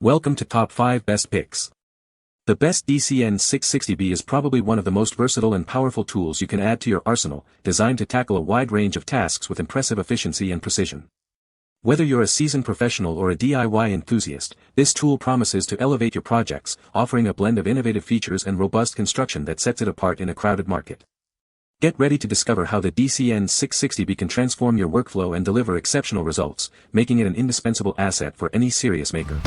Welcome to Top 5 Best Picks. The best Dcn660b is probably one of the most versatile and powerful tools you can add to your arsenal, designed to tackle a wide range of tasks with impressive efficiency and precision. Whether you're a seasoned professional or a DIY enthusiast, this tool promises to elevate your projects, offering a blend of innovative features and robust construction that sets it apart in a crowded market. Get ready to discover how the Dcn660b can transform your workflow and deliver exceptional results, making it an indispensable asset for any serious maker.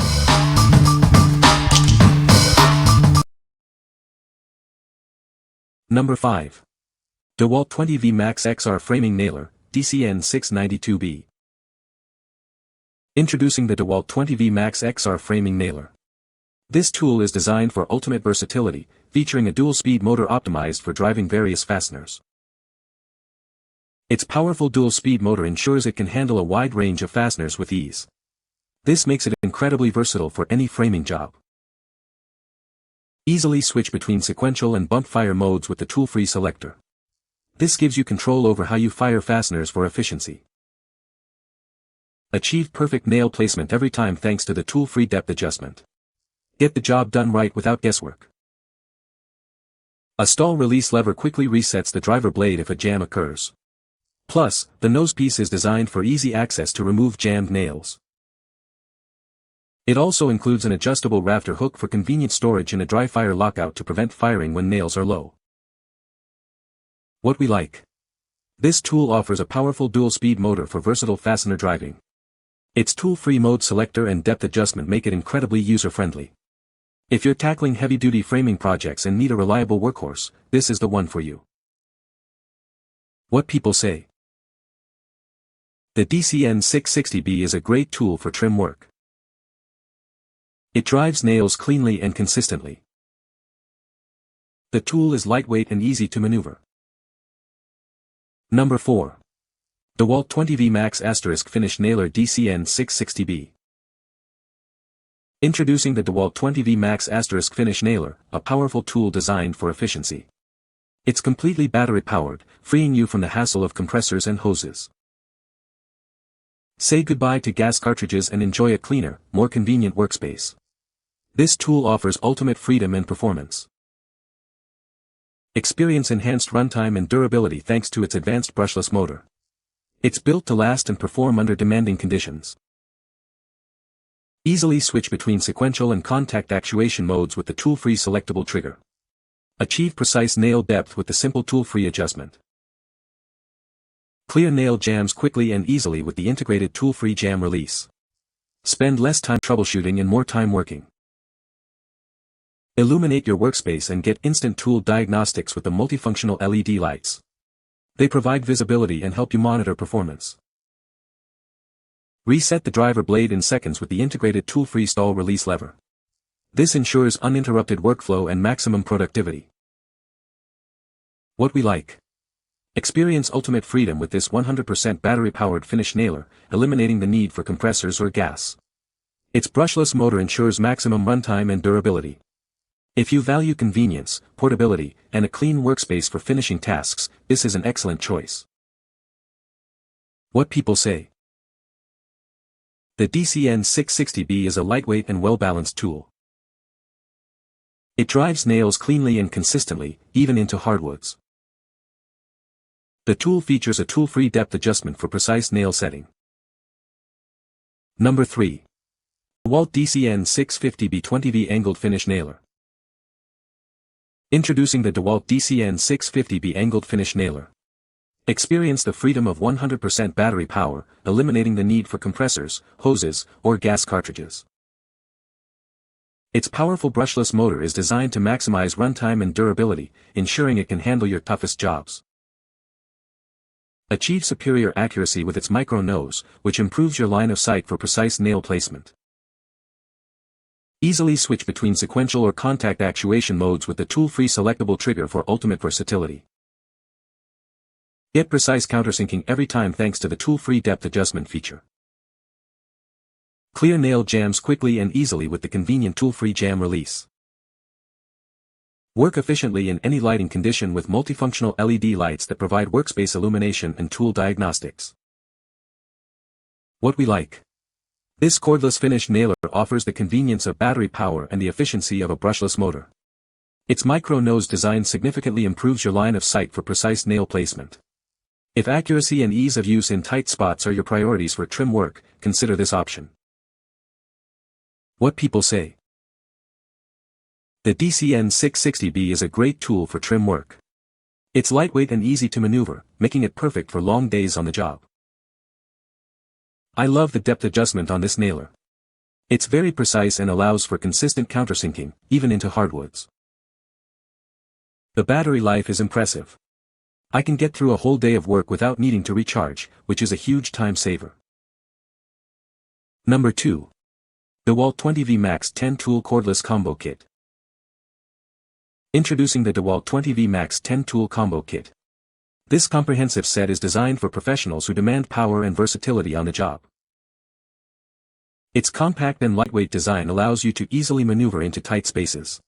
Number 5. Dewalt 20V Max XR Framing Nailer, Dcn690b. Introducing the Dewalt 20V Max XR Framing Nailer. This tool is designed for ultimate versatility, featuring a dual-speed motor optimized for driving various fasteners. Its powerful dual-speed motor ensures it can handle a wide range of fasteners with ease. This makes it incredibly versatile for any framing job. Easily switch between sequential and bump fire modes with the tool-free selector. This gives you control over how you fire fasteners for efficiency. Achieve perfect nail placement every time thanks to the tool-free depth adjustment. Get the job done right without guesswork. A stall release lever quickly resets the driver blade if a jam occurs. Plus, the nosepiece is designed for easy access to remove jammed nails. It also includes an adjustable rafter hook for convenient storage and a dry fire lockout to prevent firing when nails are low. What we like. This tool offers a powerful dual-speed motor for versatile fastener driving. Its tool-free mode selector and depth adjustment make it incredibly user-friendly. If you're tackling heavy-duty framing projects and need a reliable workhorse, this is the one for you. What people say. The Dcn660b is a great tool for trim work. It drives nails cleanly and consistently. The tool is lightweight and easy to maneuver. Number 4. Dewalt 20V Max * Finish Nailer Dcn660b. Introducing the Dewalt 20V Max * Finish Nailer, a powerful tool designed for efficiency. It's completely battery-powered, freeing you from the hassle of compressors and hoses. Say goodbye to gas cartridges and enjoy a cleaner, more convenient workspace. This tool offers ultimate freedom and performance. Experience enhanced runtime and durability thanks to its advanced brushless motor. It's built to last and perform under demanding conditions. Easily switch between sequential and contact actuation modes with the tool-free selectable trigger. Achieve precise nail depth with the simple tool-free adjustment. Clear nail jams quickly and easily with the integrated tool-free jam release. Spend less time troubleshooting and more time working. Illuminate your workspace and get instant tool diagnostics with the multifunctional LED lights. They provide visibility and help you monitor performance. Reset the driver blade in seconds with the integrated tool-free stall release lever. This ensures uninterrupted workflow and maximum productivity. What we like. Experience ultimate freedom with this 100% battery-powered finish nailer, eliminating the need for compressors or gas. Its brushless motor ensures maximum runtime and durability. If you value convenience, portability, and a clean workspace for finishing tasks, this is an excellent choice. What people say. The Dcn660b is a lightweight and well-balanced tool. It drives nails cleanly and consistently, even into hardwoods. The tool features a tool-free depth adjustment for precise nail setting. Number 3. Dewalt Dcn650b 20V Angled Finish Nailer. Introducing the Dewalt Dcn650b Angled Finish Nailer. Experience the freedom of 100% battery power, eliminating the need for compressors, hoses, or gas cartridges. Its powerful brushless motor is designed to maximize runtime and durability, ensuring it can handle your toughest jobs. Achieve superior accuracy with its micro nose, which improves your line of sight for precise nail placement. Easily switch between sequential or contact actuation modes with the tool-free selectable trigger for ultimate versatility. Get precise countersinking every time thanks to the tool-free depth adjustment feature. Clear nail jams quickly and easily with the convenient tool-free jam release. Work efficiently in any lighting condition with multifunctional LED lights that provide workspace illumination and tool diagnostics. What we like. This cordless finish nailer offers the convenience of battery power and the efficiency of a brushless motor. Its micro-nose design significantly improves your line of sight for precise nail placement. If accuracy and ease of use in tight spots are your priorities for trim work, consider this option. What people say. The Dcn660b is a great tool for trim work. It's lightweight and easy to maneuver, making it perfect for long days on the job. I love the depth adjustment on this nailer. It's very precise and allows for consistent countersinking, even into hardwoods. The battery life is impressive. I can get through a whole day of work without needing to recharge, which is a huge time saver. Number 2. Dewalt 20V Max 10 Tool Cordless Combo Kit. Introducing the Dewalt 20V Max 10 Tool Combo Kit. This comprehensive set is designed for professionals who demand power and versatility on the job. Its compact and lightweight design allows you to easily maneuver into tight spaces.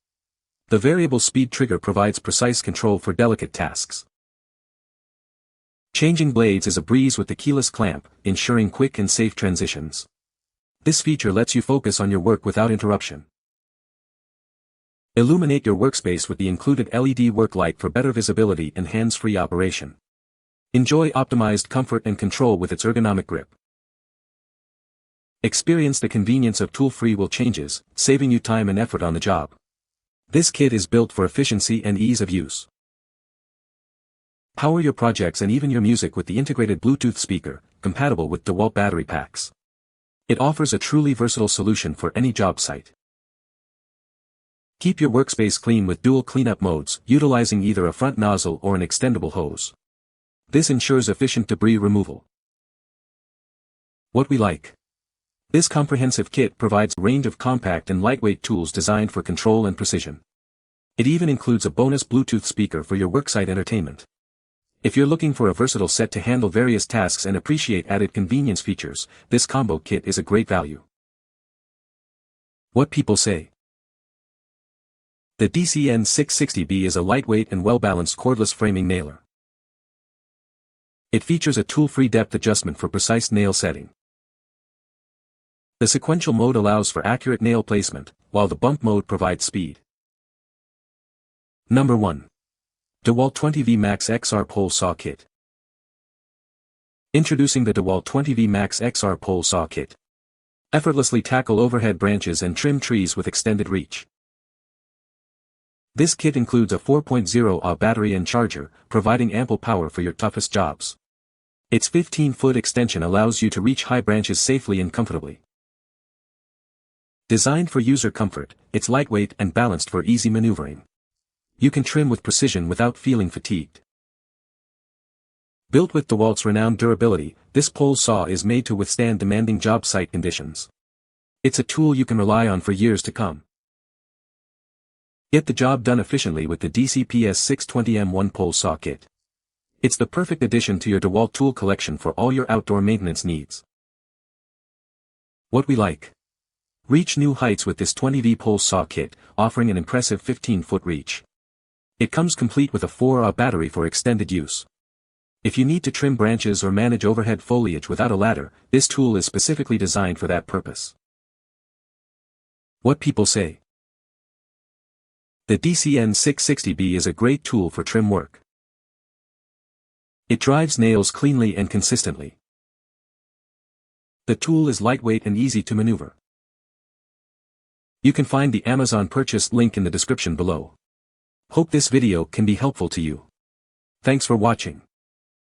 The variable speed trigger provides precise control for delicate tasks. Changing blades is a breeze with the keyless clamp, ensuring quick and safe transitions. This feature lets you focus on your work without interruption. Illuminate your workspace with the included LED work light for better visibility and hands-free operation. Enjoy optimized comfort and control with its ergonomic grip. Experience the convenience of tool-free wheel changes, saving you time and effort on the job. This kit is built for efficiency and ease of use. Power your projects and even your music with the integrated Bluetooth speaker, compatible with Dewalt battery packs. It offers a truly versatile solution for any job site. Keep your workspace clean with dual cleanup modes, utilizing either a front nozzle or an extendable hose. This ensures efficient debris removal. What we like. This comprehensive kit provides a range of compact and lightweight tools designed for control and precision. It even includes a bonus Bluetooth speaker for your worksite entertainment. If you're looking for a versatile set to handle various tasks and appreciate added convenience features, this combo kit is a great value. What people say. The Dcn660b is a lightweight and well-balanced cordless framing nailer. It features a tool-free depth adjustment for precise nail setting. The sequential mode allows for accurate nail placement, while the bump mode provides speed. Number 1. Dewalt 20V Max XR Pole Saw Kit. Introducing the Dewalt 20V Max XR Pole Saw Kit. Effortlessly tackle overhead branches and trim trees with extended reach. This kit includes a 4.0 Ah battery and charger, providing ample power for your toughest jobs. Its 15-foot extension allows you to reach high branches safely and comfortably. Designed for user comfort, it's lightweight and balanced for easy maneuvering. You can trim with precision without feeling fatigued. Built with Dewalt's renowned durability, this pole saw is made to withstand demanding job site conditions. It's a tool you can rely on for years to come. Get the job done efficiently with the Dcn660m1 pole saw kit. It's the perfect addition to your Dewalt tool collection for all your outdoor maintenance needs. What we like. Reach new heights with this 20V pole saw kit, offering an impressive 15-foot reach. It comes complete with a 4Ah battery for extended use. If you need to trim branches or manage overhead foliage without a ladder, this tool is specifically designed for that purpose. What people say. The Dcn660b is a great tool for trim work. It drives nails cleanly and consistently. The tool is lightweight and easy to maneuver. You can find the Amazon purchase link in the description below. Hope this video can be helpful to you. Thanks for watching.